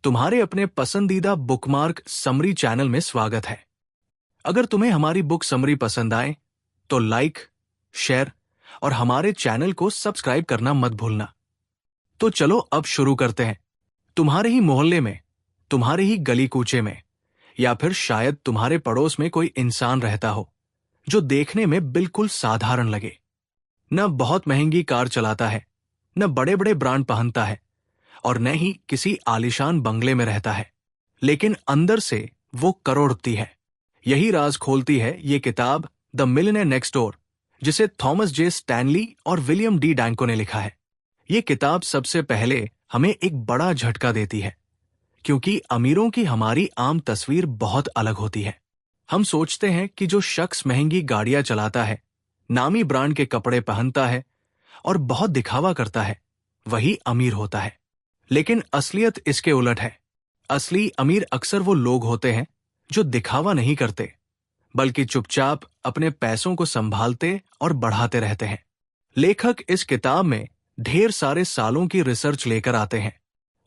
तुम्हारे अपने पसंदीदा बुकमार्क समरी चैनल में स्वागत है। अगर तुम्हें हमारी बुक समरी पसंद आए तो लाइक, शेयर और हमारे चैनल को सब्सक्राइब करना मत भूलना। तो चलो अब शुरू करते हैं। तुम्हारे ही मोहल्ले में, तुम्हारे ही गली कूचे में, या फिर शायद तुम्हारे पड़ोस में कोई इंसान रहता हो जो देखने में बिल्कुल साधारण लगे। न बहुत महंगी कार चलाता है, न बड़े बड़े ब्रांड पहनता है और न ही किसी आलीशान बंगले में रहता है, लेकिन अंदर से वो करोड़पति है। यही राज खोलती है ये किताब द मिलियनेयर नेक्स्ट डोर, जिसे थॉमस जे स्टैनली और विलियम डी डैंको ने लिखा है। ये किताब सबसे पहले हमें एक बड़ा झटका देती है, क्योंकि अमीरों की हमारी आम तस्वीर बहुत अलग होती है। हम सोचते हैं कि जो शख्स महंगी गाड़ियां चलाता है, नामी ब्रांड के कपड़े पहनता है और बहुत दिखावा करता है, वही अमीर होता है। लेकिन असलियत इसके उलट है। असली अमीर अक्सर वो लोग होते हैं जो दिखावा नहीं करते, बल्कि चुपचाप अपने पैसों को संभालते और बढ़ाते रहते हैं। लेखक इस किताब में ढेर सारे सालों की रिसर्च लेकर आते हैं।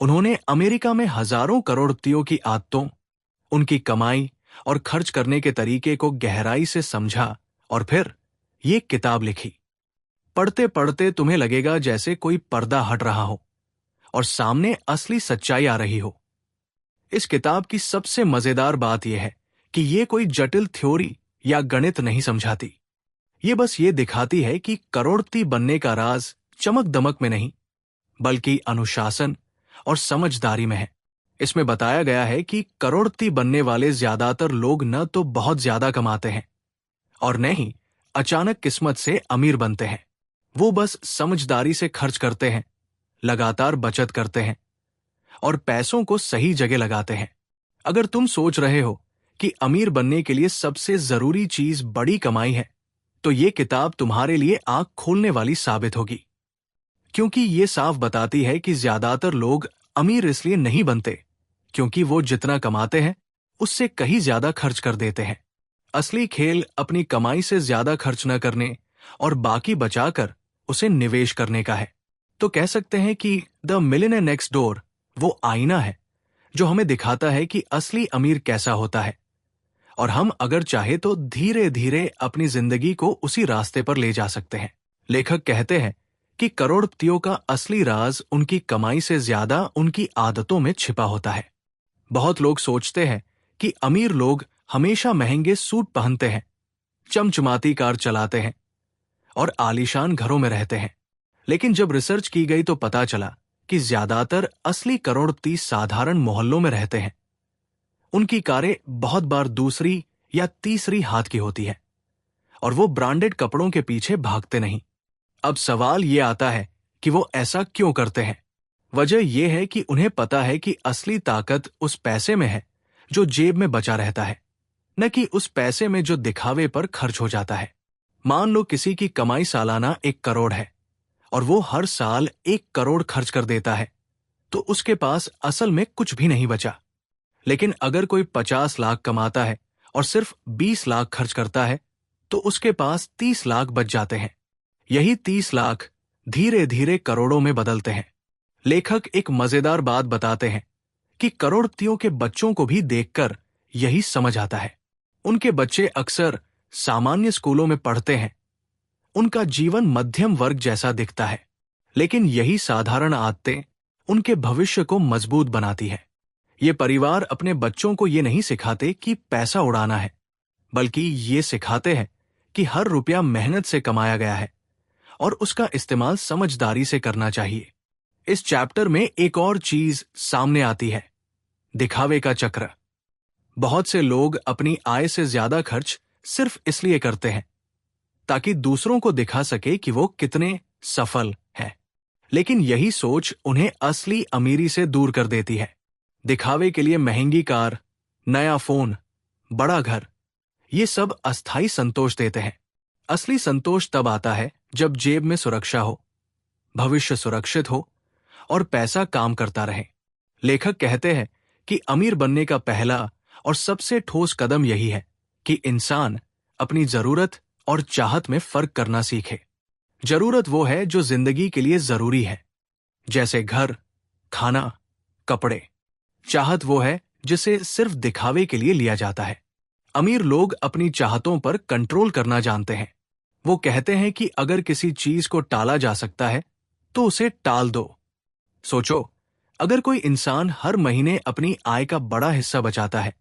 उन्होंने अमेरिका में हजारों करोड़पतियों की आदतों, उनकी कमाई और खर्च करने के तरीके को गहराई से समझा और फिर ये किताब लिखी। पढ़ते पढ़ते तुम्हें लगेगा जैसे कोई पर्दा हट रहा हो और सामने असली सच्चाई आ रही हो। इस किताब की सबसे मजेदार बात यह है कि ये कोई जटिल थ्योरी या गणित नहीं समझाती। ये बस ये दिखाती है कि करोड़पति बनने का राज चमक दमक में नहीं, बल्कि अनुशासन और समझदारी में है। इसमें बताया गया है कि करोड़पति बनने वाले ज्यादातर लोग न तो बहुत ज्यादा कमाते हैं और न ही अचानक किस्मत से अमीर बनते हैं। वो बस समझदारी से खर्च करते हैं, लगातार बचत करते हैं और पैसों को सही जगह लगाते हैं। अगर तुम सोच रहे हो कि अमीर बनने के लिए सबसे जरूरी चीज बड़ी कमाई है, तो ये किताब तुम्हारे लिए आंख खोलने वाली साबित होगी, क्योंकि ये साफ बताती है कि ज्यादातर लोग अमीर इसलिए नहीं बनते क्योंकि वो जितना कमाते हैं उससे कहीं ज्यादा खर्च कर देते हैं। असली खेल अपनी कमाई से ज्यादा खर्च न करने और बाकी बचाकर उसे निवेश करने का है। तो कह सकते हैं कि द मिलियनेयर नेक्स्ट डोर वो आईना है जो हमें दिखाता है कि असली अमीर कैसा होता है, और हम अगर चाहे तो धीरे धीरे अपनी जिंदगी को उसी रास्ते पर ले जा सकते हैं। लेखक कहते हैं कि करोड़पतियों का असली राज उनकी कमाई से ज्यादा उनकी आदतों में छिपा होता है। बहुत लोग सोचते हैं कि अमीर लोग हमेशा महंगे सूट पहनते हैं, चमचमाती कार चलाते हैं और आलीशान घरों में रहते हैं, लेकिन जब रिसर्च की गई तो पता चला कि ज्यादातर असली करोड़पति साधारण मोहल्लों में रहते हैं। उनकी कारें बहुत बार दूसरी या तीसरी हाथ की होती है और वो ब्रांडेड कपड़ों के पीछे भागते नहीं। अब सवाल ये आता है कि वो ऐसा क्यों करते हैं। वजह यह है कि उन्हें पता है कि असली ताकत उस पैसे में है जो जेब में बचा रहता है, न कि उस पैसे में जो दिखावे पर खर्च हो जाता है। मान लो किसी की कमाई सालाना 1 करोड़ है और वो हर साल 1 करोड़ खर्च कर देता है, तो उसके पास असल में कुछ भी नहीं बचा। लेकिन अगर कोई 50 लाख कमाता है और सिर्फ 20 लाख खर्च करता है, तो उसके पास 30 लाख बच जाते हैं। यही 30 लाख धीरे धीरे करोड़ों में बदलते हैं। लेखक एक मजेदार बात बताते हैं कि करोड़पतियों के बच्चों को भी देखकर यही समझ आता है। उनके बच्चे अक्सर सामान्य स्कूलों में पढ़ते हैं, उनका जीवन मध्यम वर्ग जैसा दिखता है, लेकिन यही साधारण आदतें उनके भविष्य को मजबूत बनाती है। ये परिवार अपने बच्चों को ये नहीं सिखाते कि पैसा उड़ाना है, बल्कि ये सिखाते हैं कि हर रुपया मेहनत से कमाया गया है और उसका इस्तेमाल समझदारी से करना चाहिए। इस चैप्टर में एक और चीज सामने आती है, दिखावे का चक्र। बहुत से लोग अपनी आय से ज्यादा खर्च सिर्फ इसलिए करते हैं ताकि दूसरों को दिखा सके कि वो कितने सफल हैं, लेकिन यही सोच उन्हें असली अमीरी से दूर कर देती है। दिखावे के लिए महंगी कार, नया फोन, बड़ा घर, ये सब अस्थाई संतोष देते हैं। असली संतोष तब आता है जब जेब में सुरक्षा हो, भविष्य सुरक्षित हो और पैसा काम करता रहे। लेखक कहते हैं कि अमीर बनने का पहला और सबसे ठोस कदम यही है कि इंसान अपनी जरूरत और चाहत में फर्क करना सीखे। जरूरत वो है जो जिंदगी के लिए जरूरी है, जैसे घर, खाना, कपड़े। चाहत वो है जिसे सिर्फ दिखावे के लिए लिया जाता है। अमीर लोग अपनी चाहतों पर कंट्रोल करना जानते हैं। वो कहते हैं कि अगर किसी चीज को टाला जा सकता है तो उसे टाल दो। सोचो, अगर कोई इंसान हर महीने अपनी आय का बड़ा हिस्सा बचाता है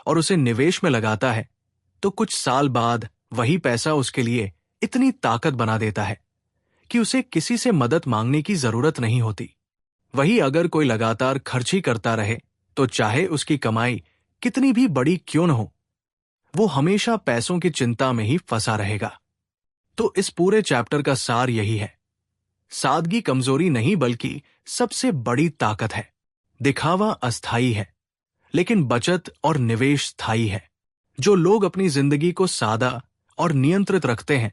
और उसे निवेश में लगाता है, तो कुछ साल बाद वही पैसा उसके लिए इतनी ताकत बना देता है कि उसे किसी से मदद मांगने की जरूरत नहीं होती। वही अगर कोई लगातार खर्च ही करता रहे, तो चाहे उसकी कमाई कितनी भी बड़ी क्यों न हो, वो हमेशा पैसों की चिंता में ही फंसा रहेगा। तो इस पूरे चैप्टर का सार यही है, सादगी कमजोरी नहीं बल्कि सबसे बड़ी ताकत है। दिखावा अस्थायी है, लेकिन बचत और निवेश स्थायी है। जो लोग अपनी जिंदगी को सादा और नियंत्रित रखते हैं,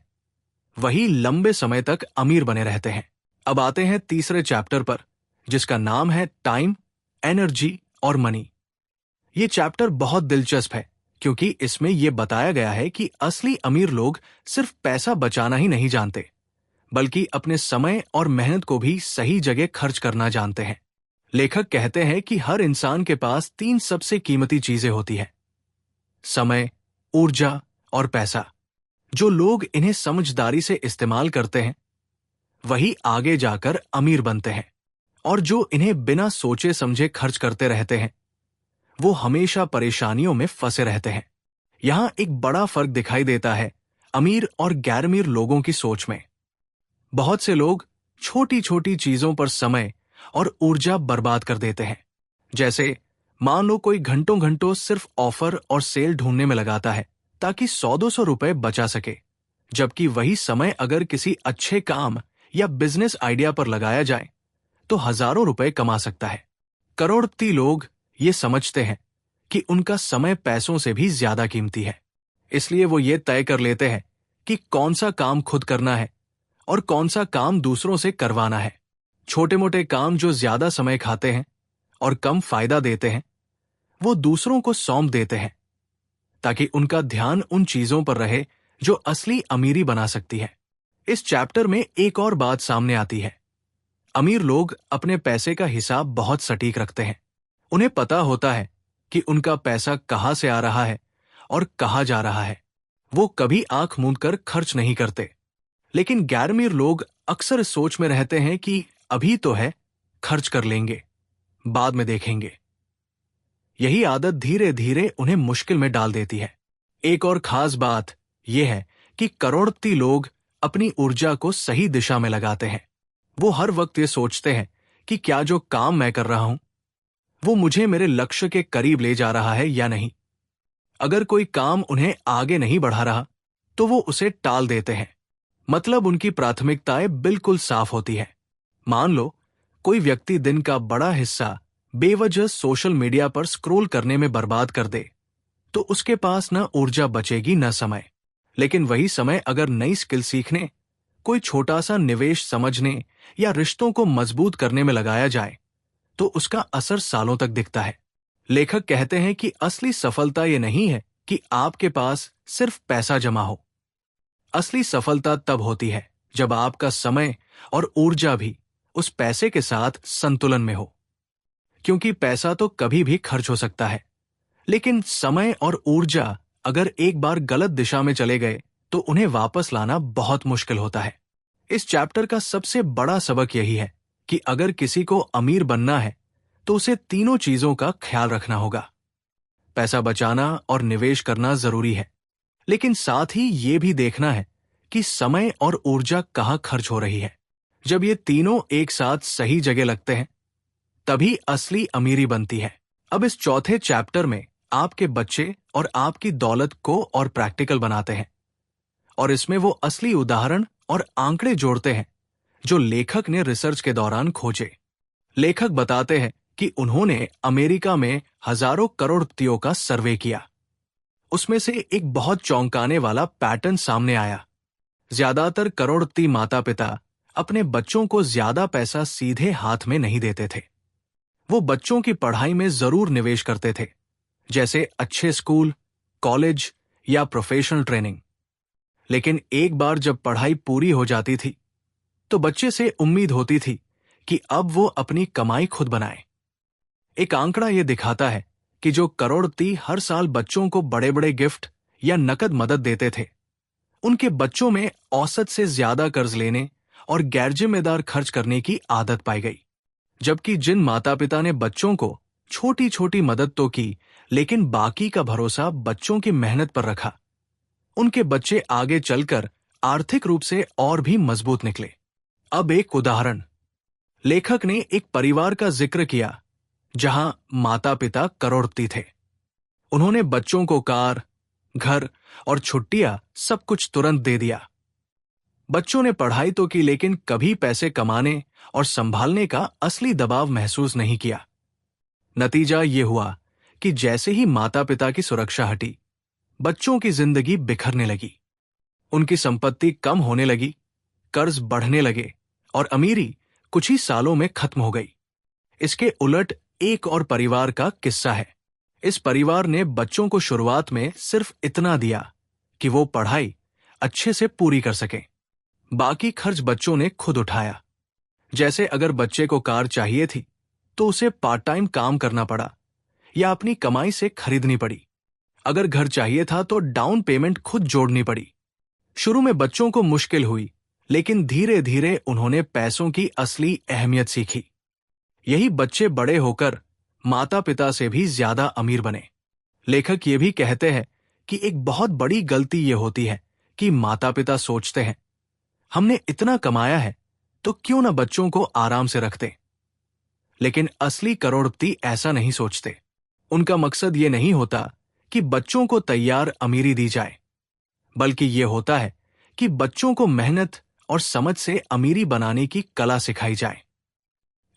वही लंबे समय तक अमीर बने रहते हैं। अब आते हैं तीसरे चैप्टर पर, जिसका नाम है टाइम, एनर्जी और मनी। ये चैप्टर बहुत दिलचस्प है क्योंकि इसमें यह बताया गया है कि असली अमीर लोग सिर्फ पैसा बचाना ही नहीं जानते, बल्कि अपने समय और मेहनत को भी सही जगह खर्च करना जानते हैं। लेखक कहते हैं कि हर इंसान के पास 3 सबसे कीमती चीजें होती हैं: समय, ऊर्जा और पैसा। जो लोग इन्हें समझदारी से इस्तेमाल करते हैं, वही आगे जाकर अमीर बनते हैं, और जो इन्हें बिना सोचे समझे खर्च करते रहते हैं, वो हमेशा परेशानियों में फंसे रहते हैं। यहां एक बड़ा फर्क दिखाई देता है अमीर और गैर अमीर लोगों की सोच में। बहुत से लोग छोटी छोटी चीजों पर समय और ऊर्जा बर्बाद कर देते हैं। जैसे मान लो कोई घंटों घंटों सिर्फ ऑफर और सेल ढूंढने में लगाता है ताकि 100-200 रुपए बचा सके, जबकि वही समय अगर किसी अच्छे काम या बिजनेस आइडिया पर लगाया जाए तो हजारों रुपए कमा सकता है। करोड़पति लोग ये समझते हैं कि उनका समय पैसों से भी ज्यादा कीमती है, इसलिए वो ये तय कर लेते हैं कि कौन सा काम खुद करना है और कौन सा काम दूसरों से करवाना है। छोटे मोटे काम जो ज्यादा समय खाते हैं और कम फायदा देते हैं, वो दूसरों को सौंप देते हैं ताकि उनका ध्यान उन चीजों पर रहे जो असली अमीरी बना सकती है। इस चैप्टर में एक और बात सामने आती है। अमीर लोग अपने पैसे का हिसाब बहुत सटीक रखते हैं। उन्हें पता होता है कि उनका पैसा कहां से आ रहा है और कहां जा रहा है। वो कभी आंख मूंदकर खर्च नहीं करते। लेकिन गैर अमीर लोग अक्सर इस सोच में रहते हैं कि अभी तो है, खर्च कर लेंगे, बाद में देखेंगे। यही आदत धीरे धीरे उन्हें मुश्किल में डाल देती है। एक और खास बात यह है कि करोड़पति लोग अपनी ऊर्जा को सही दिशा में लगाते हैं। वो हर वक्त ये सोचते हैं कि क्या जो काम मैं कर रहा हूं वो मुझे मेरे लक्ष्य के करीब ले जा रहा है या नहीं। अगर कोई काम उन्हें आगे नहीं बढ़ा रहा तो वो उसे टाल देते हैं। मतलब उनकी प्राथमिकताएं बिल्कुल साफ होती है। मान लो कोई व्यक्ति दिन का बड़ा हिस्सा बेवजह सोशल मीडिया पर स्क्रॉल करने में बर्बाद कर दे, तो उसके पास न ऊर्जा बचेगी न समय। लेकिन वही समय अगर नई स्किल सीखने, कोई छोटा सा निवेश समझने या रिश्तों को मजबूत करने में लगाया जाए तो उसका असर सालों तक दिखता है। लेखक कहते हैं कि असली सफलता ये नहीं है कि आपके पास सिर्फ पैसा जमा हो। असली सफलता तब होती है जब आपका समय और ऊर्जा भी उस पैसे के साथ संतुलन में हो। क्योंकि पैसा तो कभी भी खर्च हो सकता है, लेकिन समय और ऊर्जा अगर एक बार गलत दिशा में चले गए तो उन्हें वापस लाना बहुत मुश्किल होता है। इस चैप्टर का सबसे बड़ा सबक यही है कि अगर किसी को अमीर बनना है तो उसे तीनों चीजों का ख्याल रखना होगा। पैसा बचाना और निवेश करना जरूरी है, लेकिन साथ ही ये भी देखना है कि समय और ऊर्जा कहाँ खर्च हो रही है। जब ये तीनों एक साथ सही जगह लगते हैं, तभी असली अमीरी बनती है। अब इस चौथे चैप्टर में आपके बच्चे और आपकी दौलत को और प्रैक्टिकल बनाते हैं, और इसमें वो असली उदाहरण और आंकड़े जोड़ते हैं जो लेखक ने रिसर्च के दौरान खोजे। लेखक बताते हैं कि उन्होंने अमेरिका में हजारों करोड़पतियों का सर्वे किया। उसमें से एक बहुत चौंकाने वाला पैटर्न सामने आया। ज्यादातर करोड़पति माता पिता अपने बच्चों को ज्यादा पैसा सीधे हाथ में नहीं देते थे। वो बच्चों की पढ़ाई में जरूर निवेश करते थे, जैसे अच्छे स्कूल, कॉलेज या प्रोफेशनल ट्रेनिंग। लेकिन एक बार जब पढ़ाई पूरी हो जाती थी तो बच्चे से उम्मीद होती थी कि अब वो अपनी कमाई खुद बनाए। एक आंकड़ा ये दिखाता है कि जो करोड़पति हर साल बच्चों को बड़े बड़े गिफ्ट या नकद मदद देते थे, उनके बच्चों में औसत से ज्यादा कर्ज लेने और गैरजिम्मेदार खर्च करने की आदत पाई गई। जबकि जिन माता पिता ने बच्चों को छोटी छोटी मदद तो की, लेकिन बाकी का भरोसा बच्चों की मेहनत पर रखा, उनके बच्चे आगे चलकर आर्थिक रूप से और भी मजबूत निकले। अब एक उदाहरण। लेखक ने एक परिवार का जिक्र किया जहां माता पिता करोड़पति थे। उन्होंने बच्चों को कार, घर और छुट्टियां सब कुछ तुरंत दे दिया। बच्चों ने पढ़ाई तो की, लेकिन कभी पैसे कमाने और संभालने का असली दबाव महसूस नहीं किया। नतीजा ये हुआ कि जैसे ही माता पिता की सुरक्षा हटी, बच्चों की जिंदगी बिखरने लगी। उनकी संपत्ति कम होने लगी, कर्ज बढ़ने लगे और अमीरी कुछ ही सालों में खत्म हो गई। इसके उलट एक और परिवार का किस्सा है। इस परिवार ने बच्चों को शुरुआत में सिर्फ इतना दिया कि वो पढ़ाई अच्छे से पूरी कर सकें। बाकी खर्च बच्चों ने खुद उठाया। जैसे अगर बच्चे को कार चाहिए थी तो उसे पार्ट टाइम काम करना पड़ा या अपनी कमाई से खरीदनी पड़ी। अगर घर चाहिए था तो डाउन पेमेंट खुद जोड़नी पड़ी। शुरू में बच्चों को मुश्किल हुई, लेकिन धीरे धीरे उन्होंने पैसों की असली अहमियत सीखी। यही बच्चे बड़े होकर माता पिता से भी ज्यादा अमीर बने। लेखक ये भी कहते हैं कि एक बहुत बड़ी गलती ये होती है कि माता पिता सोचते हैं, हमने इतना कमाया है तो क्यों ना बच्चों को आराम से रखते। लेकिन असली करोड़पति ऐसा नहीं सोचते। उनका मकसद ये नहीं होता कि बच्चों को तैयार अमीरी दी जाए, बल्कि ये होता है कि बच्चों को मेहनत और समझ से अमीरी बनाने की कला सिखाई जाए।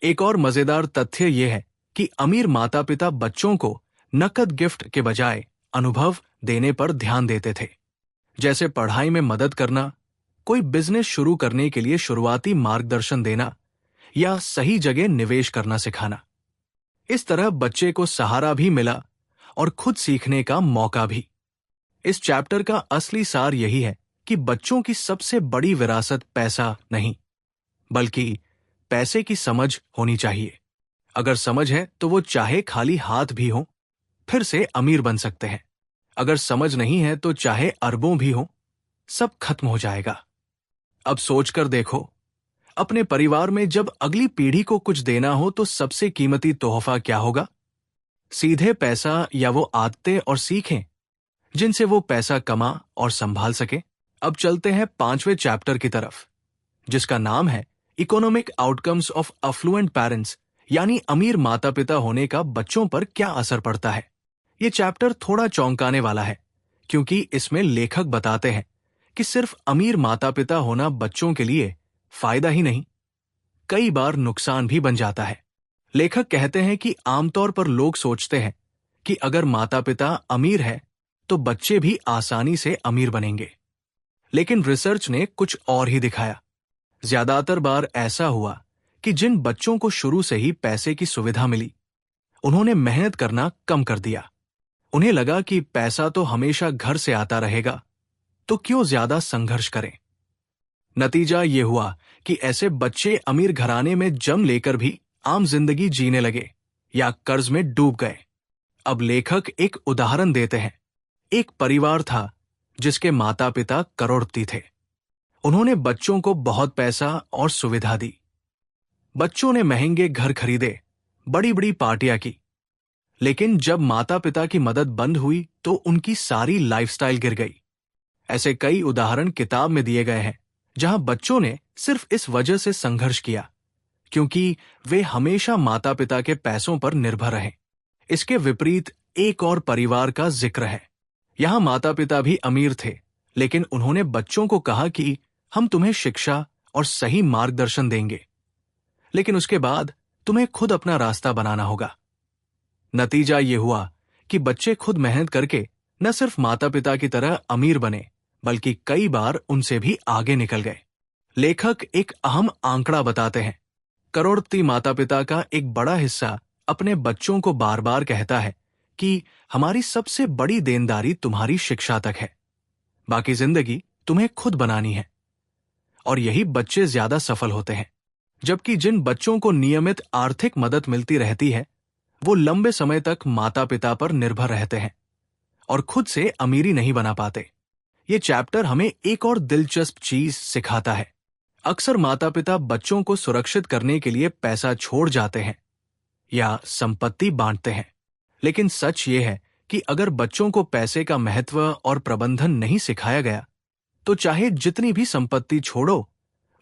एक और मजेदार तथ्य यह है कि अमीर माता पिता बच्चों को नकद गिफ्ट के बजाय अनुभव देने पर ध्यान देते थे, जैसे पढ़ाई में मदद करना, कोई बिजनेस शुरू करने के लिए शुरुआती मार्गदर्शन देना या सही जगह निवेश करना सिखाना। इस तरह बच्चे को सहारा भी मिला और खुद सीखने का मौका भी। इस चैप्टर का असली सार यही है कि बच्चों की सबसे बड़ी विरासत पैसा नहीं, बल्कि पैसे की समझ होनी चाहिए। अगर समझ है तो वो चाहे खाली हाथ भी हो, फिर से अमीर बन सकते हैं। अगर समझ नहीं है तो चाहे अरबों भी हो, सब खत्म हो जाएगा। अब सोचकर देखो, अपने परिवार में जब अगली पीढ़ी को कुछ देना हो तो सबसे कीमती तोहफा क्या होगा? सीधे पैसा या वो आदतें और सीखें जिनसे वो पैसा कमा और संभाल सके? अब चलते हैं 5वें चैप्टर की तरफ, जिसका नाम है economic outcomes of affluent parents, यानी अमीर माता पिता होने का बच्चों पर क्या असर पड़ता है। ये चैप्टर थोड़ा चौंकाने वाला है, क्योंकि इसमें लेखक बताते हैं कि सिर्फ अमीर माता पिता होना बच्चों के लिए फायदा ही नहीं, कई बार नुकसान भी बन जाता है। लेखक कहते हैं कि आमतौर पर लोग सोचते हैं कि अगर माता पिता अमीर है तो बच्चे भी आसानी से अमीर बनेंगे, लेकिन रिसर्च ने कुछ और ही दिखाया। ज्यादातर बार ऐसा हुआ कि जिन बच्चों को शुरू से ही पैसे की सुविधा मिली, उन्होंने मेहनत करना कम कर दिया। उन्हें लगा कि पैसा तो हमेशा घर से आता रहेगा, तो क्यों ज्यादा संघर्ष करें। नतीजा ये हुआ कि ऐसे बच्चे अमीर घराने में जन्म लेकर भी आम जिंदगी जीने लगे या कर्ज में डूब गए। अब लेखक एक उदाहरण देते हैं। एक परिवार था जिसके माता पिता करोड़पति थे। उन्होंने बच्चों को बहुत पैसा और सुविधा दी। बच्चों ने महंगे घर खरीदे, बड़ी बड़ी पार्टियां की, लेकिन जब माता पिता की मदद बंद हुई तो उनकी सारी लाइफस्टाइल गिर गई। ऐसे कई उदाहरण किताब में दिए गए हैं जहां बच्चों ने सिर्फ इस वजह से संघर्ष किया क्योंकि वे हमेशा माता पिता के पैसों पर निर्भर रहे। इसके विपरीत एक और परिवार का जिक्र है। यहां माता पिता भी अमीर थे, लेकिन उन्होंने बच्चों को कहा कि हम तुम्हें शिक्षा और सही मार्गदर्शन देंगे, लेकिन उसके बाद तुम्हें खुद अपना रास्ता बनाना होगा। नतीजा ये हुआ कि बच्चे खुद मेहनत करके न सिर्फ माता पिता की तरह अमीर बने, बल्कि कई बार उनसे भी आगे निकल गए। लेखक एक अहम आंकड़ा बताते हैं। करोड़पति माता पिता का एक बड़ा हिस्सा अपने बच्चों को बार बार कहता है कि हमारी सबसे बड़ी देनदारी तुम्हारी शिक्षा तक है, बाकी जिंदगी तुम्हें खुद बनानी है। और यही बच्चे ज्यादा सफल होते हैं। जबकि जिन बच्चों को नियमित आर्थिक मदद मिलती रहती है, वो लंबे समय तक माता पिता पर निर्भर रहते हैं और खुद से अमीरी नहीं बना पाते। ये चैप्टर हमें एक और दिलचस्प चीज सिखाता है। अक्सर माता पिता बच्चों को सुरक्षित करने के लिए पैसा छोड़ जाते हैं या संपत्ति बांटते हैं, लेकिन सच ये है कि अगर बच्चों को पैसे का महत्व और प्रबंधन नहीं सिखाया गया तो चाहे जितनी भी संपत्ति छोड़ो,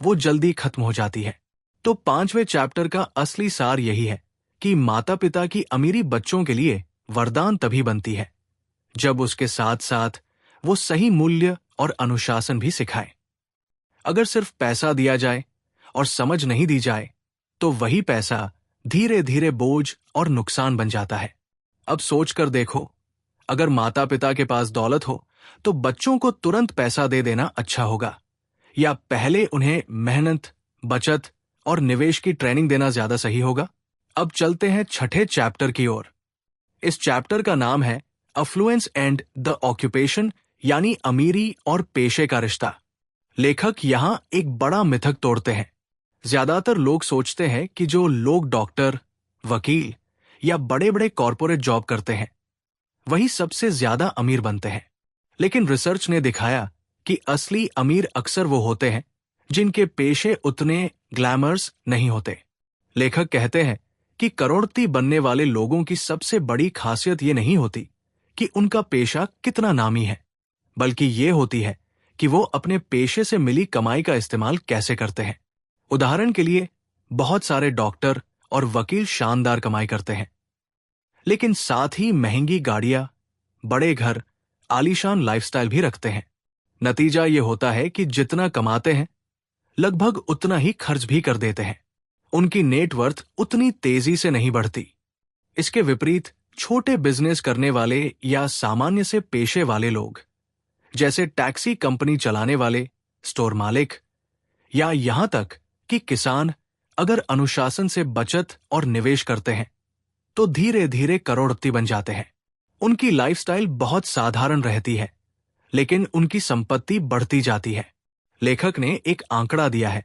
वो जल्दी खत्म हो जाती है। तो 5वें चैप्टर का असली सार यही है कि माता पिता की अमीरी बच्चों के लिए वरदान तभी बनती है जब उसके साथ साथ वो सही मूल्य और अनुशासन भी सिखाए। अगर सिर्फ पैसा दिया जाए और समझ नहीं दी जाए तो वही पैसा धीरे धीरे बोझ और नुकसान बन जाता है। अब सोच कर देखो, अगर माता पिता के पास दौलत हो तो बच्चों को तुरंत पैसा दे देना अच्छा होगा या पहले उन्हें मेहनत, बचत और निवेश की ट्रेनिंग देना ज्यादा सही होगा? अब चलते हैं 6ठे चैप्टर की ओर। इस चैप्टर का नाम है अफ्लुएंस एंड द ऑक्यूपेशन, यानी अमीरी और पेशे का रिश्ता। लेखक यहां एक बड़ा मिथक तोड़ते हैं। ज्यादातर लोग सोचते हैं कि जो लोग डॉक्टर, वकील या बड़े बड़े कॉरपोरेट जॉब करते हैं वही सबसे ज्यादा अमीर बनते हैं, लेकिन रिसर्च ने दिखाया कि असली अमीर अक्सर वो होते हैं जिनके पेशे उतने ग्लैमर्स नहीं होते। लेखक कहते हैं कि करोड़पति बनने वाले लोगों की सबसे बड़ी खासियत ये नहीं होती कि उनका पेशा कितना नामी है, बल्कि ये होती है कि वो अपने पेशे से मिली कमाई का इस्तेमाल कैसे करते हैं। उदाहरण के लिए, बहुत सारे डॉक्टर और वकील शानदार कमाई करते हैं, लेकिन साथ ही महंगी गाड़ियां, बड़े घर, आलीशान लाइफस्टाइल भी रखते हैं। नतीजा ये होता है कि जितना कमाते हैं लगभग उतना ही खर्च भी कर देते हैं। उनकी नेटवर्थ उतनी तेजी से नहीं बढ़ती। इसके विपरीत छोटे बिजनेस करने वाले या सामान्य से पेशे वाले लोग, जैसे टैक्सी कंपनी चलाने वाले, स्टोर मालिक या यहां तक कि किसान, अगर अनुशासन से बचत और निवेश करते हैं तो धीरे धीरे करोड़पति बन जाते हैं। उनकी लाइफस्टाइल बहुत साधारण रहती है, लेकिन उनकी संपत्ति बढ़ती जाती है। लेखक ने एक आंकड़ा दिया है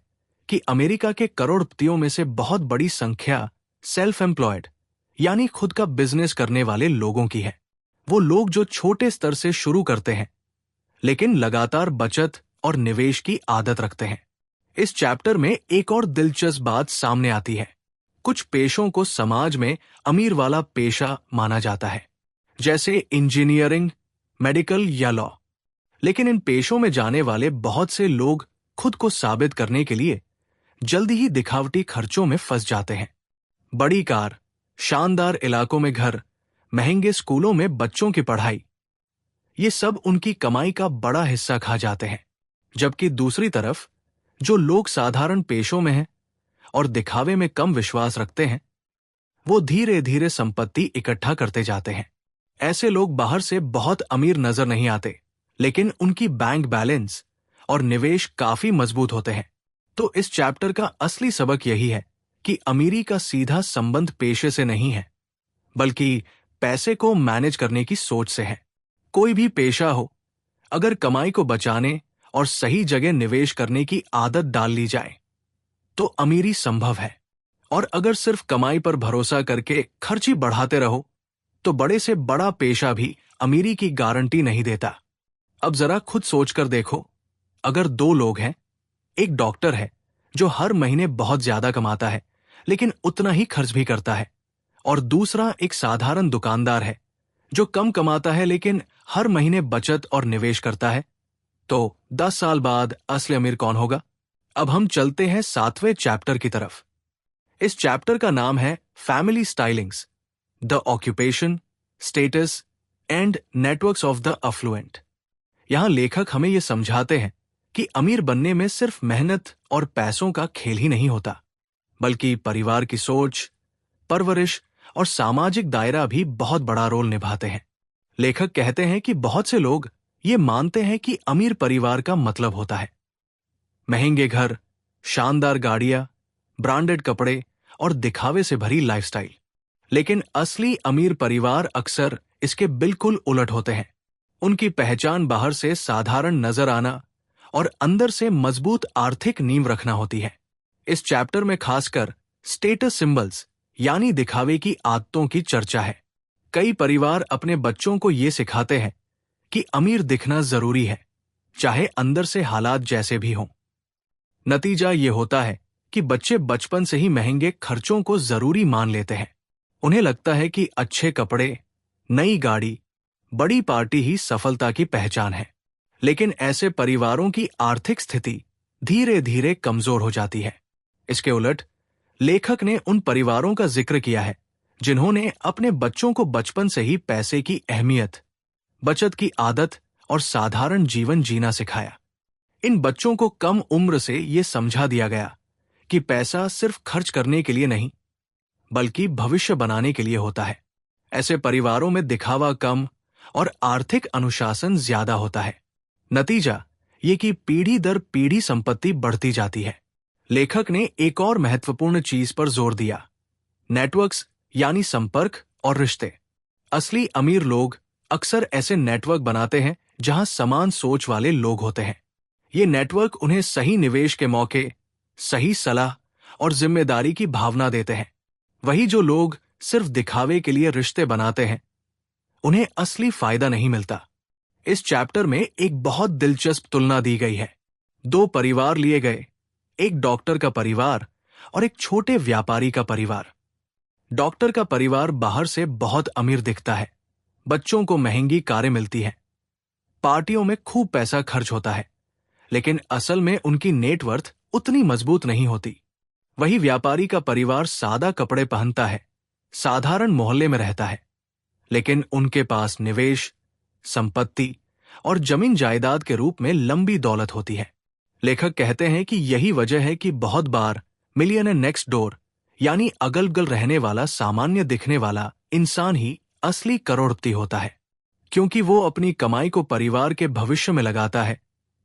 कि अमेरिका के करोड़पतियों में से बहुत बड़ी संख्या सेल्फ एम्प्लॉयड, यानी खुद का बिजनेस करने वाले लोगों की है। वो लोग जो छोटे स्तर से शुरू करते हैं लेकिन लगातार बचत और निवेश की आदत रखते हैं। इस चैप्टर में एक और दिलचस्प बात सामने आती है। कुछ पेशों को समाज में अमीर वाला पेशा माना जाता है, जैसे इंजीनियरिंग, मेडिकल या लॉ, लेकिन इन पेशों में जाने वाले बहुत से लोग खुद को साबित करने के लिए जल्दी ही दिखावटी खर्चों में फंस जाते हैं। बड़ी कार, शानदार इलाकों में घर, महंगे स्कूलों में बच्चों की पढ़ाई, ये सब उनकी कमाई का बड़ा हिस्सा खा जाते हैं। जबकि दूसरी तरफ जो लोग साधारण पेशों में हैं और दिखावे में कम विश्वास रखते हैं, वो धीरे धीरे संपत्ति इकट्ठा करते जाते हैं। ऐसे लोग बाहर से बहुत अमीर नजर नहीं आते, लेकिन उनकी बैंक बैलेंस और निवेश काफी मजबूत होते हैं। तो इस चैप्टर का असली सबक यही है कि अमीरी का सीधा संबंध पेशे से नहीं है, बल्कि पैसे को मैनेज करने की सोच से है। कोई भी पेशा हो, अगर कमाई को बचाने और सही जगह निवेश करने की आदत डाल ली जाए तो अमीरी संभव है। और अगर सिर्फ कमाई पर भरोसा करके खर्च ही बढ़ाते रहो तो बड़े से बड़ा पेशा भी अमीरी की गारंटी नहीं देता। अब जरा खुद सोचकर देखो, अगर दो लोग हैं, एक डॉक्टर है जो हर महीने बहुत ज्यादा कमाता है लेकिन उतना ही खर्च भी करता है, और दूसरा एक साधारण दुकानदार है जो कम कमाता है लेकिन हर महीने बचत और निवेश करता है, तो 10 साल बाद असली अमीर कौन होगा? अब हम चलते हैं 7वें चैप्टर की तरफ। इस चैप्टर का नाम है family stylings, the occupation, status and networks of the affluent. यहां लेखक हमें यह समझाते हैं कि अमीर बनने में सिर्फ मेहनत और पैसों का खेल ही नहीं होता, बल्कि परिवार की सोच, परवरिश और सामाजिक दायरा भी बहुत बड़ा रोल निभाते हैं। लेखक कहते हैं कि बहुत से लोग ये मानते हैं कि अमीर परिवार का मतलब होता है महंगे घर, शानदार गाड़ियां, ब्रांडेड कपड़े और दिखावे से भरी लाइफस्टाइल। लेकिन असली अमीर परिवार अक्सर इसके बिल्कुल उलट होते हैं। उनकी पहचान बाहर से साधारण नजर आना और अंदर से मजबूत आर्थिक नींव रखना होती है। इस चैप्टर में खासकर स्टेटस सिंबल्स यानी दिखावे की आदतों की चर्चा है। कई परिवार अपने बच्चों को ये सिखाते हैं कि अमीर दिखना जरूरी है, चाहे अंदर से हालात जैसे भी हों। नतीजा ये होता है कि बच्चे बचपन से ही महंगे खर्चों को जरूरी मान लेते हैं। उन्हें लगता है कि अच्छे कपड़े, नई गाड़ी, बड़ी पार्टी ही सफलता की पहचान है। लेकिन ऐसे परिवारों की आर्थिक स्थिति धीरे धीरे कमजोर हो जाती है। इसके उलट लेखक ने उन परिवारों का जिक्र किया है जिन्होंने अपने बच्चों को बचपन से ही पैसे की अहमियत, बचत की आदत और साधारण जीवन जीना सिखाया। इन बच्चों को कम उम्र से ये समझा दिया गया कि पैसा सिर्फ खर्च करने के लिए नहीं, बल्कि भविष्य बनाने के लिए होता है। ऐसे परिवारों में दिखावा कम और आर्थिक अनुशासन ज्यादा होता है। नतीजा ये कि पीढ़ी दर पीढ़ी संपत्ति बढ़ती जाती है। लेखक ने एक और महत्वपूर्ण चीज पर जोर दिया, नेटवर्क्स यानी संपर्क और रिश्ते। असली अमीर लोग अक्सर ऐसे नेटवर्क बनाते हैं जहां समान सोच वाले लोग होते हैं। ये नेटवर्क उन्हें सही निवेश के मौके, सही सलाह और जिम्मेदारी की भावना देते हैं। वही जो लोग सिर्फ दिखावे के लिए रिश्ते बनाते हैं, उन्हें असली फायदा नहीं मिलता। इस चैप्टर में एक बहुत दिलचस्प तुलना दी गई है। दो परिवार लिए गए, एक डॉक्टर का परिवार और एक छोटे व्यापारी का परिवार। डॉक्टर का परिवार बाहर से बहुत अमीर दिखता है, बच्चों को महंगी कारें मिलती हैं, पार्टियों में खूब पैसा खर्च होता है, लेकिन असल में उनकी नेटवर्थ उतनी मजबूत नहीं होती। वही व्यापारी का परिवार सादा कपड़े पहनता है, साधारण मोहल्ले में रहता है, लेकिन उनके पास निवेश, संपत्ति और जमीन जायदाद के रूप में लंबी दौलत होती है। लेखक कहते हैं कि यही वजह है कि बहुत बार मिलियनर नेक्स्ट डोर यानी अगल बगल रहने वाला सामान्य दिखने वाला इंसान ही असली करोड़पति होता है, क्योंकि वो अपनी कमाई को परिवार के भविष्य में लगाता है,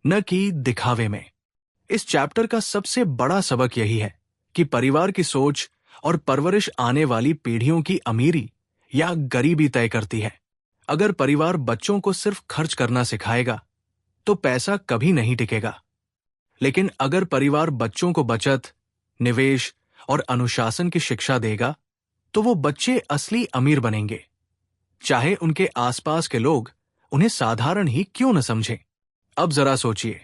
न कि दिखावे में। इस चैप्टर का सबसे बड़ा सबक यही है कि परिवार की सोच और परवरिश आने वाली पीढ़ियों की अमीरी या गरीबी तय करती है। अगर परिवार बच्चों को सिर्फ खर्च करना सिखाएगा तो पैसा कभी नहीं टिकेगा, लेकिन अगर परिवार बच्चों को बचत, निवेश और अनुशासन की शिक्षा देगा तो वो बच्चे असली अमीर बनेंगे, चाहे उनके आसपास के लोग उन्हें साधारण ही क्यों न समझें। अब जरा सोचिए,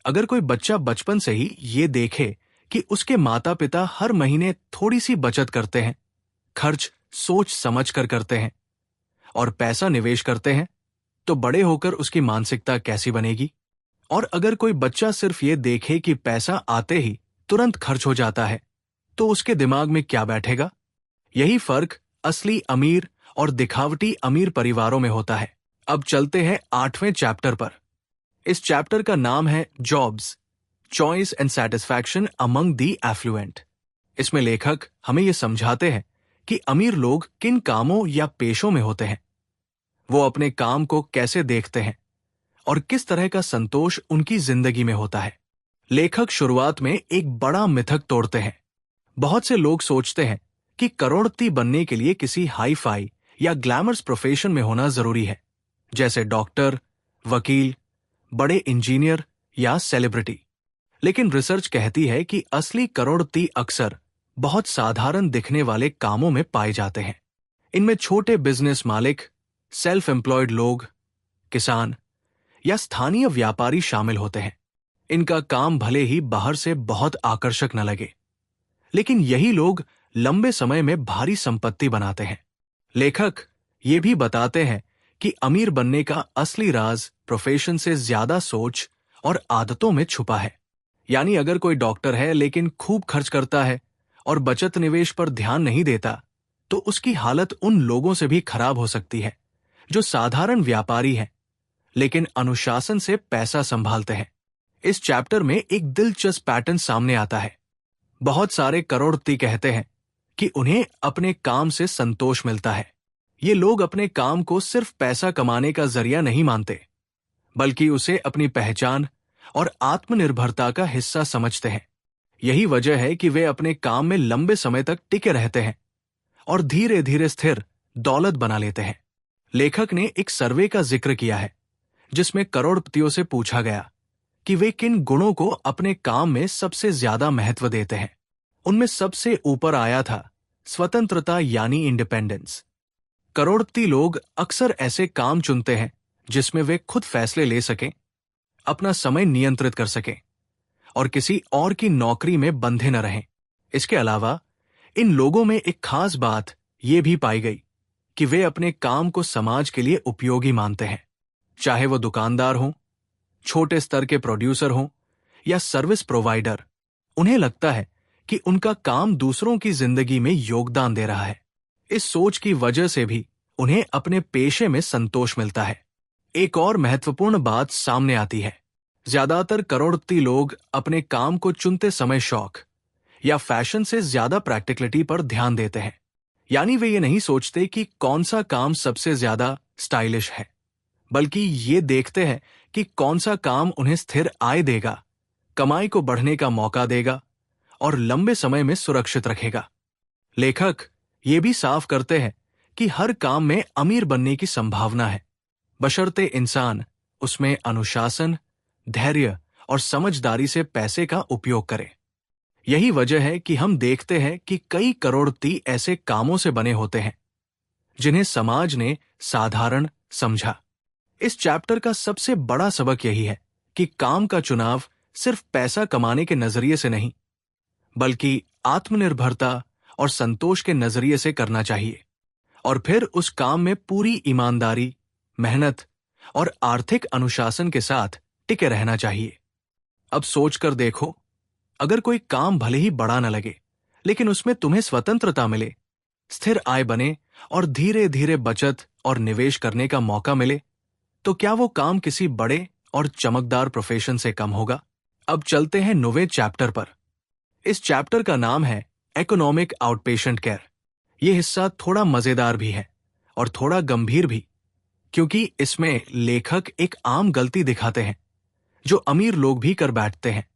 अगर कोई बच्चा बचपन से ही ये देखे कि उसके माता पिता हर महीने थोड़ी सी बचत करते हैं, खर्च सोच समझ कर करते हैं और पैसा निवेश करते हैं, तो बड़े होकर उसकी मानसिकता कैसी बनेगी। और अगर कोई बच्चा सिर्फ ये देखे कि पैसा आते ही तुरंत खर्च हो जाता है, तो उसके दिमाग में क्या बैठेगा। यही फर्क असली अमीर और दिखावटी अमीर परिवारों में होता है। अब चलते हैं 8वें चैप्टर पर। इस चैप्टर का नाम है jobs, choice and satisfaction among the affluent. इसमें लेखक हमें यह समझाते हैं कि अमीर लोग किन कामों या पेशों में होते हैं, वो अपने काम को कैसे देखते हैं और किस तरह का संतोष उनकी जिंदगी में होता है। लेखक शुरुआत में एक बड़ा मिथक तोड़ते हैं। बहुत से लोग सोचते हैं कि करोड़पति बनने के लिए किसी हाई फाई या ग्लैमरस प्रोफेशन में होना जरूरी है, जैसे डॉक्टर, वकील, बड़े इंजीनियर या सेलिब्रिटी। लेकिन रिसर्च कहती है कि असली करोड़पति अक्सर बहुत साधारण दिखने वाले कामों में पाए जाते हैं। इनमें छोटे बिजनेस मालिक, सेल्फ एम्प्लॉयड लोग, किसान या स्थानीय व्यापारी शामिल होते हैं। इनका काम भले ही बाहर से बहुत आकर्षक न लगे, लेकिन यही लोग लंबे समय में भारी संपत्ति बनाते हैं। लेखक ये भी बताते हैं कि अमीर बनने का असली राज प्रोफेशन से ज्यादा सोच और आदतों में छुपा है। यानी अगर कोई डॉक्टर है लेकिन खूब खर्च करता है और बचत निवेश पर ध्यान नहीं देता, तो उसकी हालत उन लोगों से भी खराब हो सकती है जो साधारण व्यापारी हैं लेकिन अनुशासन से पैसा संभालते हैं। इस चैप्टर में एक दिलचस्प पैटर्न सामने आता है। बहुत सारे करोड़पति कहते हैं कि उन्हें अपने काम से संतोष मिलता है। ये लोग अपने काम को सिर्फ पैसा कमाने का जरिया नहीं मानते, बल्कि उसे अपनी पहचान और आत्मनिर्भरता का हिस्सा समझते हैं। यही वजह है कि वे अपने काम में लंबे समय तक टिके रहते हैं और धीरे धीरे स्थिर दौलत बना लेते हैं। लेखक ने एक सर्वे का जिक्र किया है जिसमें करोड़पतियों से पूछा गया कि वे किन गुणों को अपने काम में सबसे ज्यादा महत्व देते हैं। उनमें सबसे ऊपर आया था स्वतंत्रता यानी इंडिपेंडेंस। करोड़पति लोग अक्सर ऐसे काम चुनते हैं जिसमें वे खुद फैसले ले सकें, अपना समय नियंत्रित कर सकें और किसी और की नौकरी में बंधे न रहें। इसके अलावा इन लोगों में एक खास बात यह भी पाई गई कि वे अपने काम को समाज के लिए उपयोगी मानते हैं। चाहे वो दुकानदार हों, छोटे स्तर के प्रोड्यूसर हों या सर्विस प्रोवाइडर, उन्हें लगता है कि उनका काम दूसरों की जिंदगी में योगदान दे रहा है। इस सोच की वजह से भी उन्हें अपने पेशे में संतोष मिलता है। एक और महत्वपूर्ण बात सामने आती है। ज्यादातर करोड़पति लोग अपने काम को चुनते समय शौक या फैशन से ज्यादा प्रैक्टिकलिटी पर ध्यान देते हैं। यानी वे ये नहीं सोचते कि कौन सा काम सबसे ज्यादा स्टाइलिश है, बल्कि ये देखते हैं कि कौन सा काम उन्हें स्थिर आय देगा, कमाई को बढ़ने का मौका देगा और लंबे समय में सुरक्षित रखेगा। लेखक ये भी साफ करते हैं कि हर काम में अमीर बनने की संभावना है, बशर्ते इंसान उसमें अनुशासन, धैर्य और समझदारी से पैसे का उपयोग करे। यही वजह है कि हम देखते हैं कि कई करोड़पति ऐसे कामों से बने होते हैं जिन्हें समाज ने साधारण समझा। इस चैप्टर का सबसे बड़ा सबक यही है कि काम का चुनाव सिर्फ पैसा कमाने के नजरिए से नहीं, बल्कि आत्मनिर्भरता और संतोष के नजरिए से करना चाहिए और फिर उस काम में पूरी ईमानदारी, मेहनत और आर्थिक अनुशासन के साथ टिके रहना चाहिए। अब सोचकर देखो, अगर कोई काम भले ही बड़ा न लगे, लेकिन उसमें तुम्हें स्वतंत्रता मिले, स्थिर आय बने और धीरे धीरे बचत और निवेश करने का मौका मिले, तो क्या वो काम किसी बड़े और चमकदार प्रोफेशन से कम होगा? अब चलते हैं 9वें चैप्टर पर। इस चैप्टर का नाम है इकोनॉमिक आउटपेशेंट केयर। यह हिस्सा थोड़ा मजेदार भी है और थोड़ा गंभीर भी, क्योंकि इसमें लेखक एक आम गलती दिखाते हैं जो अमीर लोग भी कर बैठते हैं।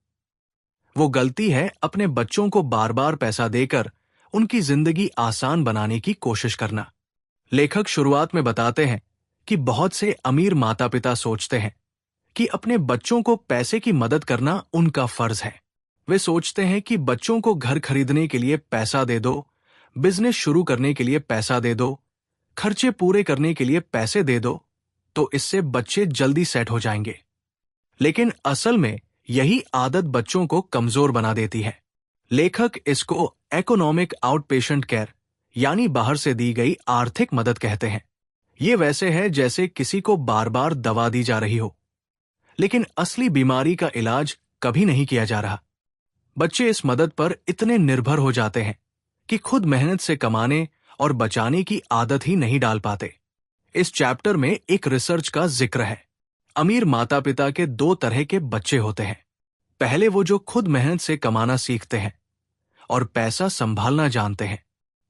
वो गलती है अपने बच्चों को बार बार पैसा देकर उनकी जिंदगी आसान बनाने की कोशिश करना। लेखक शुरुआत में बताते हैं कि बहुत से अमीर माता पिता सोचते हैं कि अपने बच्चों को पैसे की मदद करना उनका फर्ज है। वे सोचते हैं कि बच्चों को घर खरीदने के लिए पैसा दे दो, बिजनेस शुरू करने के लिए पैसा दे दो, खर्चे पूरे करने के लिए पैसे दे दो, तो इससे बच्चे जल्दी सेट हो जाएंगे। लेकिन असल में यही आदत बच्चों को कमजोर बना देती है। लेखक इसको इकोनॉमिक आउटपेशेंट केयर यानी बाहर से दी गई आर्थिक मदद कहते हैं। ये वैसे है जैसे किसी को बार बार दवा दी जा रही हो, लेकिन असली बीमारी का इलाज कभी नहीं किया जा रहा। बच्चे इस मदद पर इतने निर्भर हो जाते हैं कि खुद मेहनत से कमाने और बचाने की आदत ही नहीं डाल पाते। इस चैप्टर में एक रिसर्च का जिक्र है। अमीर माता पिता के 2 तरह के बच्चे होते हैं। पहले वो जो खुद मेहनत से कमाना सीखते हैं और पैसा संभालना जानते हैं।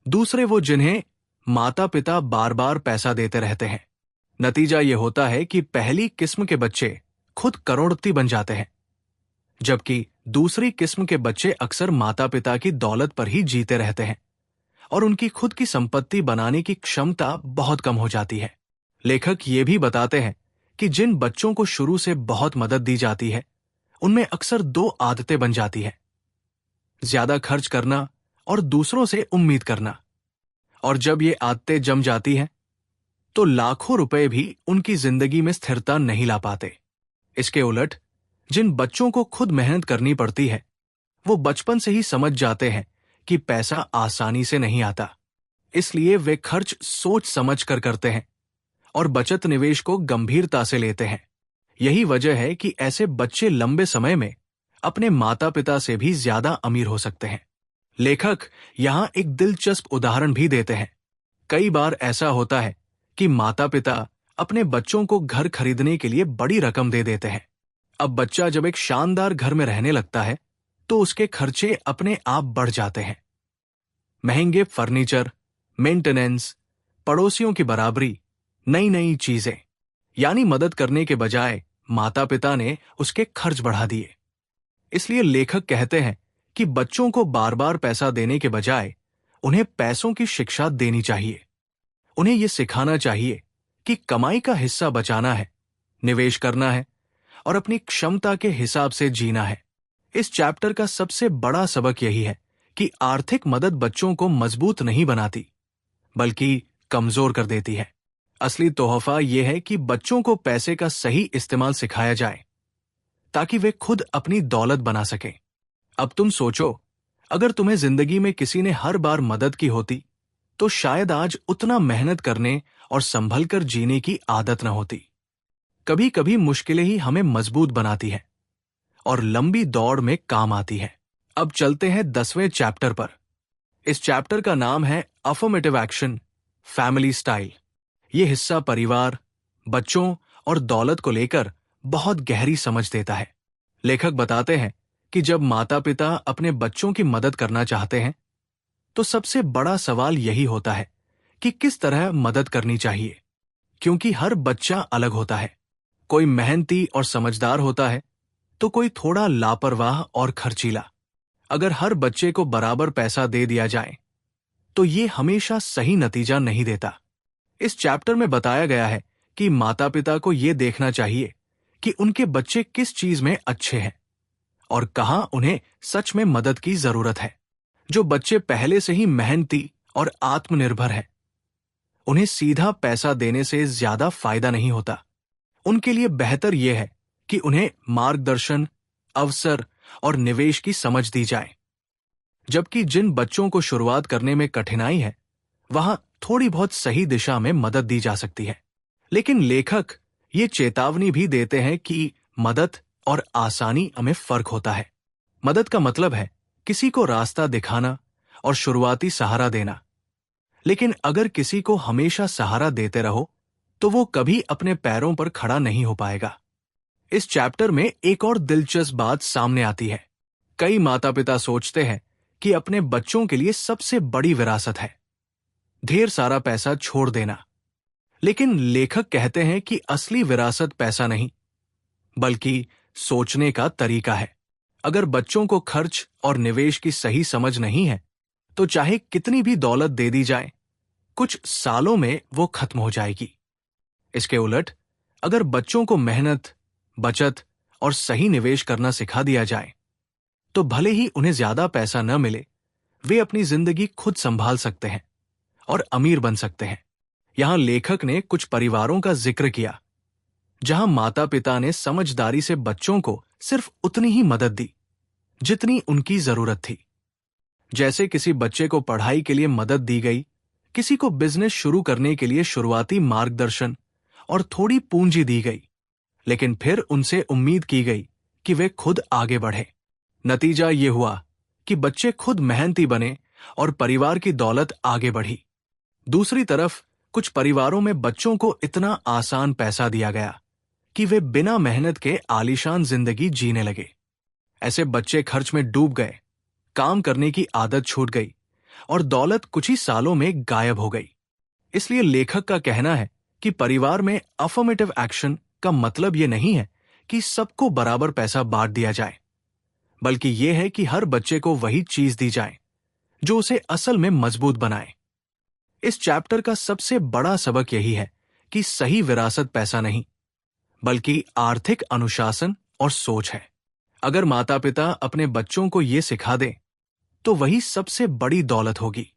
दूसरे वो जिन्हें माता पिता बार बार पैसा देते रहते हैं। नतीजा ये होता है कि पहली किस्म के बच्चे खुद करोड़पति बन जाते हैं, जबकि दूसरी किस्म के बच्चे अक्सर माता पिता की दौलत पर ही जीते रहते हैं और उनकी खुद की संपत्ति बनाने की क्षमता बहुत कम हो जाती है। लेखक ये भी बताते हैं कि जिन बच्चों को शुरू से बहुत मदद दी जाती है, उनमें अक्सर 2 आदतें बन जाती हैं: ज्यादा खर्च करना और दूसरों से उम्मीद करना। और जब ये आदतें जम जाती हैं, तो लाखों रुपए भी उनकी जिंदगी में स्थिरता नहीं ला पाते। इसके उलट जिन बच्चों को खुद मेहनत करनी पड़ती है, वो बचपन से ही समझ जाते हैं कि पैसा आसानी से नहीं आता। इसलिए वे खर्च सोच समझ कर करते हैं और बचत निवेश को गंभीरता से लेते हैं। यही वजह है कि ऐसे बच्चे लंबे समय में अपने माता पिता से भी ज्यादा अमीर हो सकते हैं। लेखक यहां एक दिलचस्प उदाहरण भी देते हैं। कई बार ऐसा होता है कि माता पिता अपने बच्चों को घर खरीदने के लिए बड़ी रकम दे देते हैं। अब बच्चा जब एक शानदार घर में रहने लगता है, तो उसके खर्चे अपने आप बढ़ जाते हैं। महंगे फर्नीचर, मेंटेनेंस, पड़ोसियों की बराबरी, नई नई चीजें, यानी मदद करने के बजाय माता पिता ने उसके खर्च बढ़ा दिए। इसलिए लेखक कहते हैं कि बच्चों को बार बार पैसा देने के बजाय उन्हें पैसों की शिक्षा देनी चाहिए। उन्हें यह सिखाना चाहिए कि कमाई का हिस्सा बचाना है, निवेश करना है और अपनी क्षमता के हिसाब से जीना है। इस चैप्टर का सबसे बड़ा सबक यही है कि आर्थिक मदद बच्चों को मजबूत नहीं बनाती, बल्कि कमजोर कर देती है। असली तोहफा यह है कि बच्चों को पैसे का सही इस्तेमाल सिखाया जाए, ताकि वे खुद अपनी दौलत बना सकें। अब तुम सोचो, अगर तुम्हें जिंदगी में किसी ने हर बार मदद की होती, तो शायद आज उतना मेहनत करने और संभल कर जीने की आदत न होती। कभी कभी मुश्किलें ही हमें मजबूत बनाती है और लंबी दौड़ में काम आती है। अब चलते हैं 10वें चैप्टर पर। इस चैप्टर का नाम है अफर्मेटिव एक्शन, फैमिली स्टाइल। ये हिस्सा परिवार, बच्चों और दौलत को लेकर बहुत गहरी समझ देता है। लेखक बताते हैं कि जब माता पिता अपने बच्चों की मदद करना चाहते हैं, तो सबसे बड़ा सवाल यही होता है कि किस तरह मदद करनी चाहिए, क्योंकि हर बच्चा अलग होता है। कोई मेहनती और समझदार होता है, तो कोई थोड़ा लापरवाह और खर्चीला। अगर हर बच्चे को बराबर पैसा दे दिया जाए, तो ये हमेशा सही नतीजा नहीं देता। इस चैप्टर में बताया गया है कि माता पिता को ये देखना चाहिए कि उनके बच्चे किस चीज में अच्छे हैं और कहां उन्हें सच में मदद की जरूरत है। जो बच्चे पहले से ही मेहनती और आत्मनिर्भर हैं, उन्हें सीधा पैसा देने से ज्यादा फायदा नहीं होता। उनके लिए बेहतर यह है कि उन्हें मार्गदर्शन, अवसर और निवेश की समझ दी जाए। जबकि जिन बच्चों को शुरुआत करने में कठिनाई है, वहां थोड़ी बहुत सही दिशा में मदद दी जा सकती है। लेकिन लेखक ये चेतावनी भी देते हैं कि मदद और आसानी में फर्क होता है। मदद का मतलब है किसी को रास्ता दिखाना और शुरुआती सहारा देना। लेकिन अगर किसी को हमेशा सहारा देते रहो, तो वो कभी अपने पैरों पर खड़ा नहीं हो पाएगा। इस चैप्टर में एक और दिलचस्प बात सामने आती है। कई माता पिता सोचते हैं कि अपने बच्चों के लिए सबसे बड़ी विरासत है ढेर सारा पैसा छोड़ देना। लेकिन लेखक कहते हैं कि असली विरासत पैसा नहीं, बल्कि सोचने का तरीका है। अगर बच्चों को खर्च और निवेश की सही समझ नहीं है, तो चाहे कितनी भी दौलत दे दी जाए, कुछ सालों में वो खत्म हो जाएगी। इसके उलट, अगर बच्चों को मेहनत, बचत और सही निवेश करना सिखा दिया जाए, तो भले ही उन्हें ज्यादा पैसा न मिले, वे अपनी जिंदगी खुद संभाल सकते हैं और अमीर बन सकते हैं। यहां लेखक ने कुछ परिवारों का जिक्र किया, जहां माता पिता ने समझदारी से बच्चों को सिर्फ उतनी ही मदद दी जितनी उनकी जरूरत थी। जैसे किसी बच्चे को पढ़ाई के लिए मदद दी गई, किसी को बिजनेस शुरू करने के लिए शुरुआती मार्गदर्शन और थोड़ी पूंजी दी गई, लेकिन फिर उनसे उम्मीद की गई कि वे खुद आगे बढ़े। नतीजा ये हुआ कि बच्चे खुद मेहनती बने और परिवार की दौलत आगे बढ़ी। दूसरी तरफ कुछ परिवारों में बच्चों को इतना आसान पैसा दिया गया कि वे बिना मेहनत के आलीशान जिंदगी जीने लगे। ऐसे बच्चे खर्च में डूब गए, काम करने की आदत छूट गई और दौलत कुछ ही सालों में गायब हो गई। इसलिए लेखक का कहना है कि परिवार में अफर्मेटिव एक्शन का मतलब ये नहीं है कि सबको बराबर पैसा बांट दिया जाए, बल्कि यह है कि हर बच्चे को वही चीज दी जाए जो उसे असल में मजबूत बनाए। इस चैप्टर का सबसे बड़ा सबक यही है कि सही विरासत पैसा नहीं, बल्कि आर्थिक अनुशासन और सोच है। अगर माता पिता अपने बच्चों को ये सिखा दें, तो वही सबसे बड़ी दौलत होगी।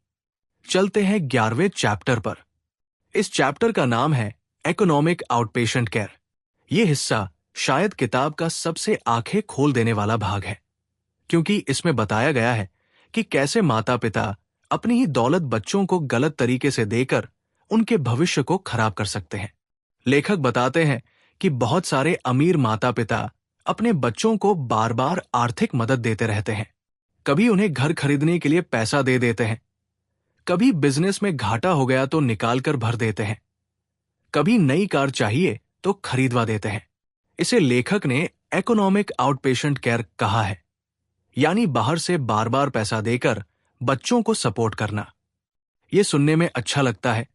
चलते हैं 11वें चैप्टर पर। इस चैप्टर का नाम है इकोनॉमिक आउटपेशेंट केयर। यह हिस्सा शायद किताब का सबसे आंखें खोल देने वाला भाग है, क्योंकि इसमें बताया गया है कि कैसे माता पिता अपनी ही दौलत बच्चों को गलत तरीके से देकर उनके भविष्य को खराब कर सकते हैं। लेखक बताते हैं कि बहुत सारे अमीर माता पिता अपने बच्चों को बार बार आर्थिक मदद देते रहते हैं। कभी उन्हें घर खरीदने के लिए पैसा दे देते हैं, कभी बिजनेस में घाटा हो गया तो निकाल कर भर देते हैं, कभी नई कार चाहिए तो खरीदवा देते हैं। इसे लेखक ने इकोनॉमिक आउटपेशेंट केयर कहा है, यानी बाहर से बार बार पैसा देकर बच्चों को सपोर्ट करना। यह सुनने में अच्छा लगता है,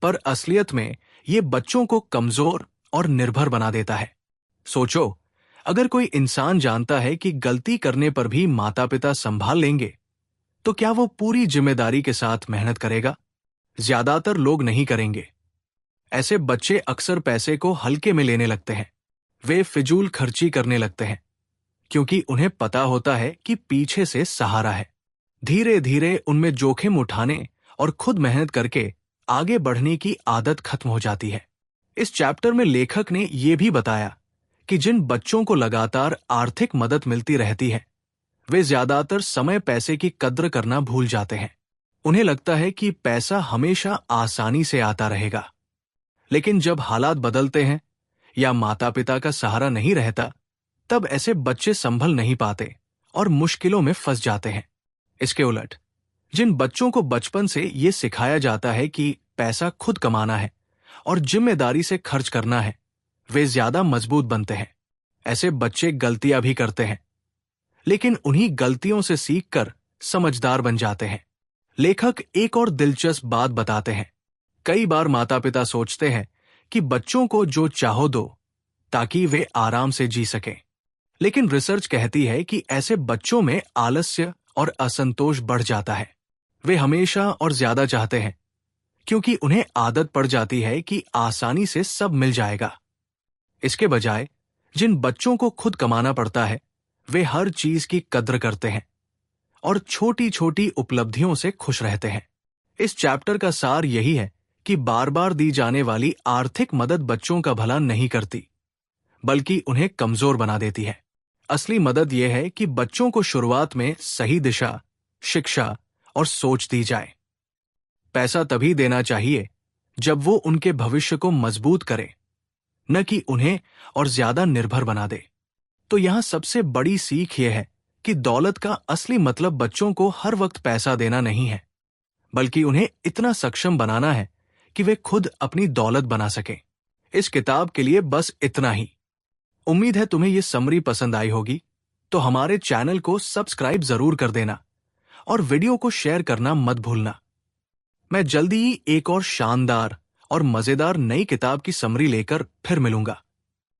पर असलियत में यह बच्चों को कमजोर और निर्भर बना देता है। सोचो, अगर कोई इंसान जानता है कि गलती करने पर भी माता पिता संभाल लेंगे, तो क्या वो पूरी जिम्मेदारी के साथ मेहनत करेगा? ज्यादातर लोग नहीं करेंगे। ऐसे बच्चे अक्सर पैसे को हल्के में लेने लगते हैं। वे फिजूल खर्ची करने लगते हैं, क्योंकि उन्हें पता होता है कि पीछे से सहारा है। धीरे धीरे उनमें जोखिम उठाने और खुद मेहनत करके आगे बढ़ने की आदत खत्म हो जाती है। इस चैप्टर में लेखक ने यह भी बताया कि जिन बच्चों को लगातार आर्थिक मदद मिलती रहती है, वे ज्यादातर समय पैसे की कद्र करना भूल जाते हैं। उन्हें लगता है कि पैसा हमेशा आसानी से आता रहेगा। लेकिन जब हालात बदलते हैं या माता पिता का सहारा नहीं रहता, तब ऐसे बच्चे संभल नहीं पाते और मुश्किलों में फंस जाते हैं। इसके उलट जिन बच्चों को बचपन से ये सिखाया जाता है कि पैसा खुद कमाना है और जिम्मेदारी से खर्च करना है, वे ज्यादा मजबूत बनते हैं। ऐसे बच्चे गलतियां भी करते हैं, लेकिन उन्हीं गलतियों से सीखकर समझदार बन जाते हैं। लेखक एक और दिलचस्प बात बताते हैं। कई बार माता पिता सोचते हैं कि बच्चों को जो चाहो दो ताकि वे आराम से जी सकें। लेकिन रिसर्च कहती है कि ऐसे बच्चों में आलस्य और असंतोष बढ़ जाता है। वे हमेशा और ज्यादा चाहते हैं क्योंकि उन्हें आदत पड़ जाती है कि आसानी से सब मिल जाएगा। इसके बजाय जिन बच्चों को खुद कमाना पड़ता है, वे हर चीज की कद्र करते हैं और छोटी छोटी उपलब्धियों से खुश रहते हैं। इस चैप्टर का सार यही है कि बार बार दी जाने वाली आर्थिक मदद बच्चों का भला नहीं करती, बल्कि उन्हें कमजोर बना देती है। असली मदद यह है कि बच्चों को शुरुआत में सही दिशा, शिक्षा और सोच दी जाए। पैसा तभी देना चाहिए जब वो उनके भविष्य को मजबूत करे, न कि उन्हें और ज्यादा निर्भर बना दे। तो यहां सबसे बड़ी सीख यह है कि दौलत का असली मतलब बच्चों को हर वक्त पैसा देना नहीं है, बल्कि उन्हें इतना सक्षम बनाना है कि वे खुद अपनी दौलत बना सकें। इस किताब के लिए बस इतना ही। उम्मीद है तुम्हें ये समरी पसंद आई होगी। तो हमारे चैनल को सब्सक्राइब जरूर कर देना और वीडियो को शेयर करना मत भूलना। मैं जल्दी ही एक और शानदार और मजेदार नई किताब की समरी लेकर फिर मिलूंगा।